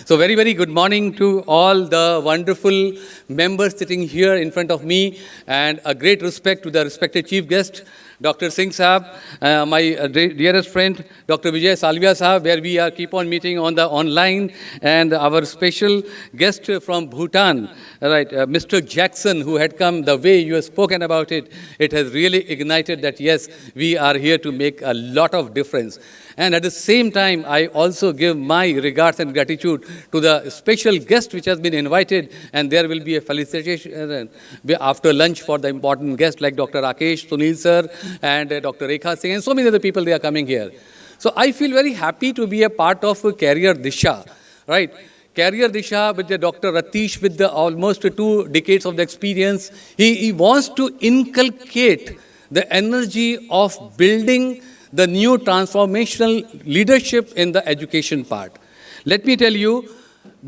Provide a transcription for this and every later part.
So very, very good morning to all the wonderful members sitting here in front of me, and a great respect to the respected chief guest, Dr. Singh Sahab, my dearest friend, Dr. Vijay Salvia Sahab, where we are keep on meeting on the online, and our special guest from Bhutan, right, Mr. Jackson, who had come. The way you have spoken about it, it has really ignited that, yes, we are here to make a lot of difference. And at the same time, I also give my regards and gratitude to the special guest which has been invited, and there will be a felicitation after lunch for the important guests like Dr. Rakesh, Sunil sir, and Dr. Rekha Singh, and so many other people, they are coming here. So I feel very happy to be a part of Career Disha, right? Career Disha with the Dr. Ratish with the almost 2 decades of the experience. He wants to inculcate the energy of building the new transformational leadership in the education part. Let me tell you,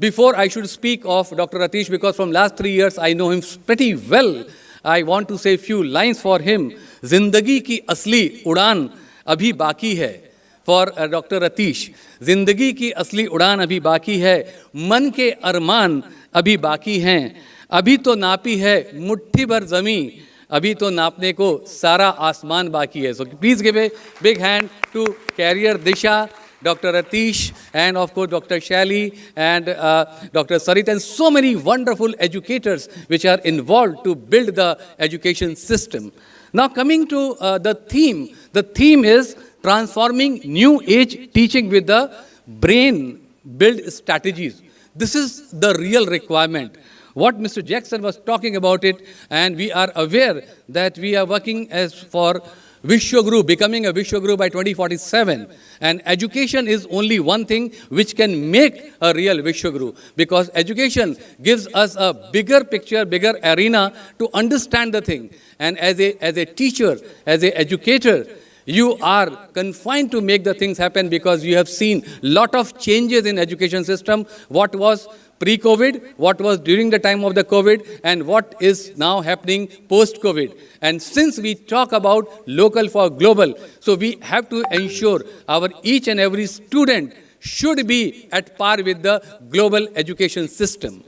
before I should speak of Dr. Ratish, because from last 3 years I know him pretty well, I want to say a few lines for him. Zindagi ki asli udan abhi baki hai. For Dr. Ratish, Zindagi ki asli udan abhi baki hai. Man ke arman abhi baki hain. Abhi to napi hai muट्ठी भर ज़मीं. अभी तो नापने को सारा आसमान बाकी है. So please give a big hand to Career Disha, Dr. Ratish, and of course Dr. Shali and Dr. Sarit, and so many wonderful educators which are involved to build the education system. Now coming to the theme is transforming new age teaching with the brain build strategies. This is the real requirement. What Mr. Jackson was talking about it, and we are aware that we are working as for Vishwaguru, becoming a Vishwaguru by 2047. And education is only one thing which can make a real Vishwaguru, because education gives us a bigger picture, bigger arena to understand the thing. And as a teacher, as an educator, you are confined to make the things happen, because you have seen lot of changes in education system. What was pre-COVID, what was during the time of the COVID, and what is now happening post-COVID. And since we talk about local for global, so we have to ensure our each and every student should be at par with the global education system.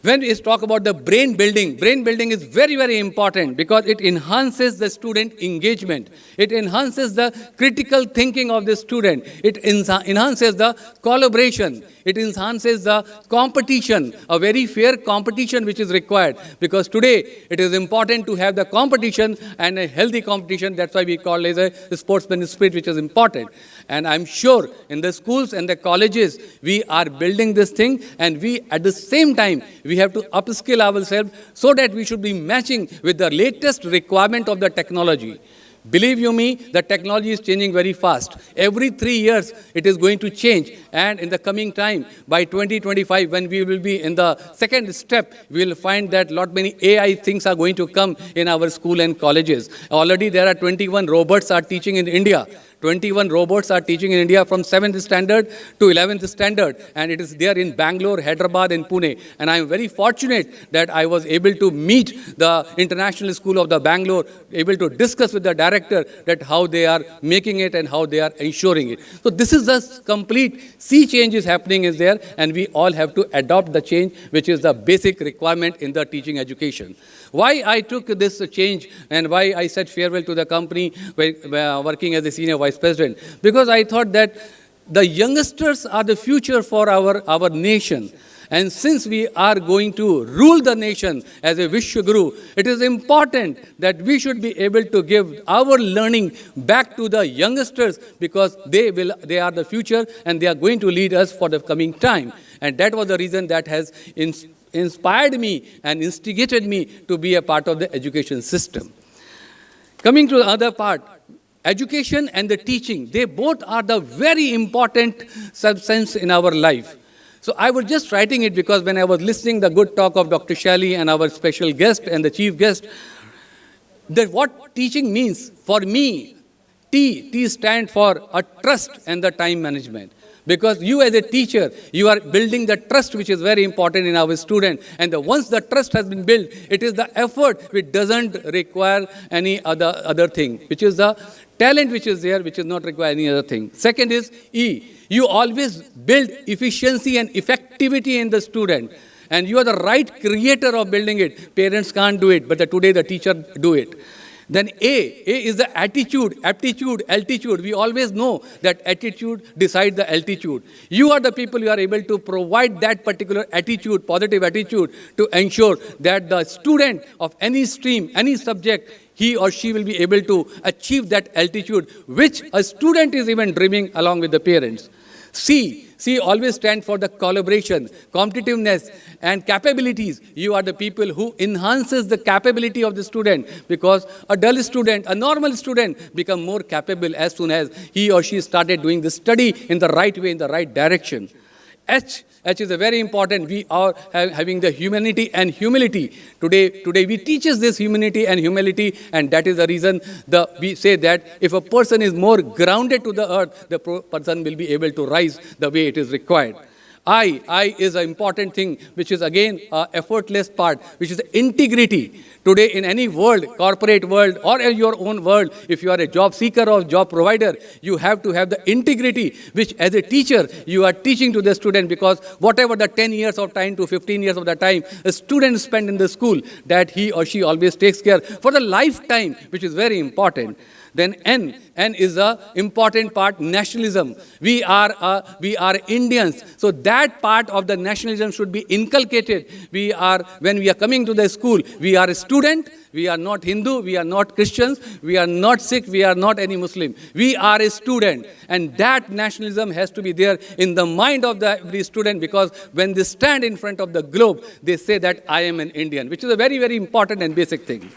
When we talk about the brain building is very, very important, because it enhances the student engagement. It enhances the critical thinking of the student. It enhances the collaboration. It enhances the competition, a very fair competition which is required. Because today it is important to have the competition and a healthy competition. That's why we call it a sportsman spirit, which is important. And I'm sure in the schools and the colleges, we are building this thing, and we at the same time, we have to upskill ourselves so that we should be matching with the latest requirement of the technology. Believe you me, the technology is changing very fast. Every 3 years, it is going to change. And in the coming time, by 2025, when we will be in the second step, we will find that lot many AI things are going to come in our school and colleges. Already there are 21 robots are teaching in India. 21 robots are teaching in India from 7th standard to 11th standard, and it is there in Bangalore, Hyderabad, and Pune. And I am very fortunate that I was able to meet the International School of the Bangalore, able to discuss with the director that how they are making it and how they are ensuring it. So this is the complete sea change is happening is there, and we all have to adopt the change, which is the basic requirement in the teaching education. Why I took this change and why I said farewell to the company working as a senior vice president? Because I thought that the youngsters are the future for our nation. And since we are going to rule the nation as a Vishwaguru, it is important that we should be able to give our learning back to the youngsters, because they are the future and they are going to lead us for the coming time. And that was the reason that has inspired me and instigated me to be a part of the education system. Coming to the other part, education and the teaching, they both are the very important substance in our life. So I was just writing it because when I was listening the good talk of Dr. Shali and our special guest and the chief guest, that what teaching means for me, T stands for a trust and the time management. Because you as a teacher, you are building the trust which is very important in our student. And once the trust has been built, it is the effort which doesn't require any other thing, which is the talent which is there, which is not require any other thing. Second is E. You always build efficiency and effectivity in the student. And you are the right creator of building it. Parents can't do it, but today the teacher do it. Then A is the attitude, aptitude, altitude. We always know that attitude decides the altitude. You are the people who are able to provide that particular attitude, positive attitude, to ensure that the student of any stream, any subject, he or she will be able to achieve that altitude, which a student is even dreaming along with the parents. C always stands for the collaboration, competitiveness, and capabilities. You are the people who enhances the capability of the student, because a dull student, a normal student, become more capable as soon as he or she started doing the study in the right way, in the right direction. H is a very important. We are having the humanity and humility. Today we teaches this humanity and humility, and that is the reason we say that if a person is more grounded to the earth, the person will be able to rise the way it is required. I is an important thing, which is again an effortless part, which is integrity. Today in any world, corporate world or in your own world, if you are a job seeker or job provider, you have to have the integrity, which as a teacher, you are teaching to the student, because whatever the 10 years of time to 15 years of the time a student spend in the school, that he or she always takes care for the lifetime, which is very important. Then N is the important part, nationalism. We are Indians. So that part of the nationalism should be inculcated. When we are coming to the school, we are a student. We are not Hindu. We are not Christians. We are not Sikh. We are not any Muslim. We are a student. And that nationalism has to be there in the mind of every student, because when they stand in front of the globe, they say that I am an Indian, which is a very, very important and basic thing.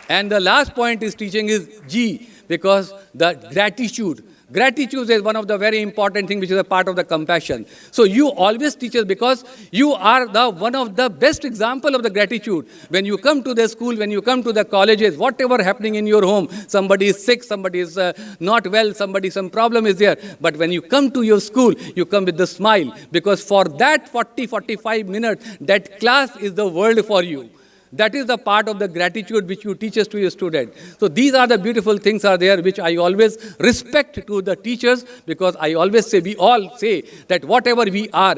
And the last point is teaching is G, because the gratitude. Gratitude is one of the very important things, which is a part of the compassion. So you always teach us, because you are one of the best example of the gratitude. When you come to the school, when you come to the colleges, whatever happening in your home, somebody is sick, somebody is not well, some problem is there. But when you come to your school, you come with the smile, because for that 40-45 minutes, that class is the world for you. That is the part of the gratitude which you teach us to your student. So these are the beautiful things are there, which I always respect to the teachers, because I always say, we all say that whatever we are,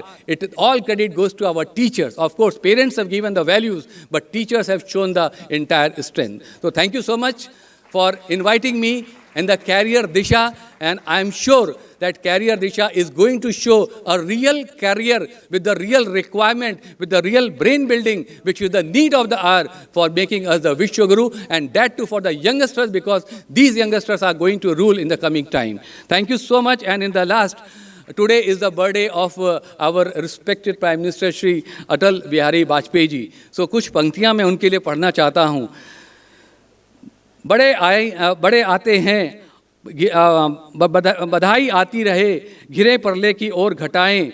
all credit goes to our teachers. Of course, parents have given the values, but teachers have shown the entire strength. So thank you so much for inviting me in the Career Disha, and I am sure that Career Disha is going to show a real career with the real requirement, with the real brain building, which is the need of the hour for making us the Vishwaguru, and that too for the youngsters, because these youngsters are going to rule in the coming time. Thank you so much. And in the last, today is the birthday of our respected Prime Minister Shri Atal Bihari Vajpayee ji. So कुछ पंक्तियां मैं उनके लिए पढ़ना चाहता हूँ. बड़े आते हैं, बधाई आती रहे, घिरे परले की ओर घटाएं,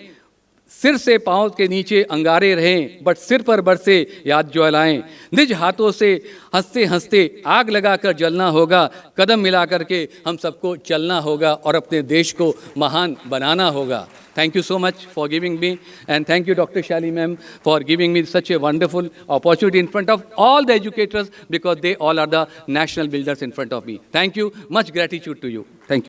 सिर से पांव के नीचे अंगारे रहें, बट सिर पर बरसे याद ज्वालाएं, निज हाथों से हंसते हंसते आग लगाकर जलना होगा, कदम मिला करके हम सबको चलना होगा और अपने देश को महान बनाना होगा. Thank you so much for giving me, and thank you, Dr. Shali ma'am, for giving me such a wonderful opportunity in front of all the educators, because they all are the national builders in front of me. Thank you. Much gratitude to you. Thank you.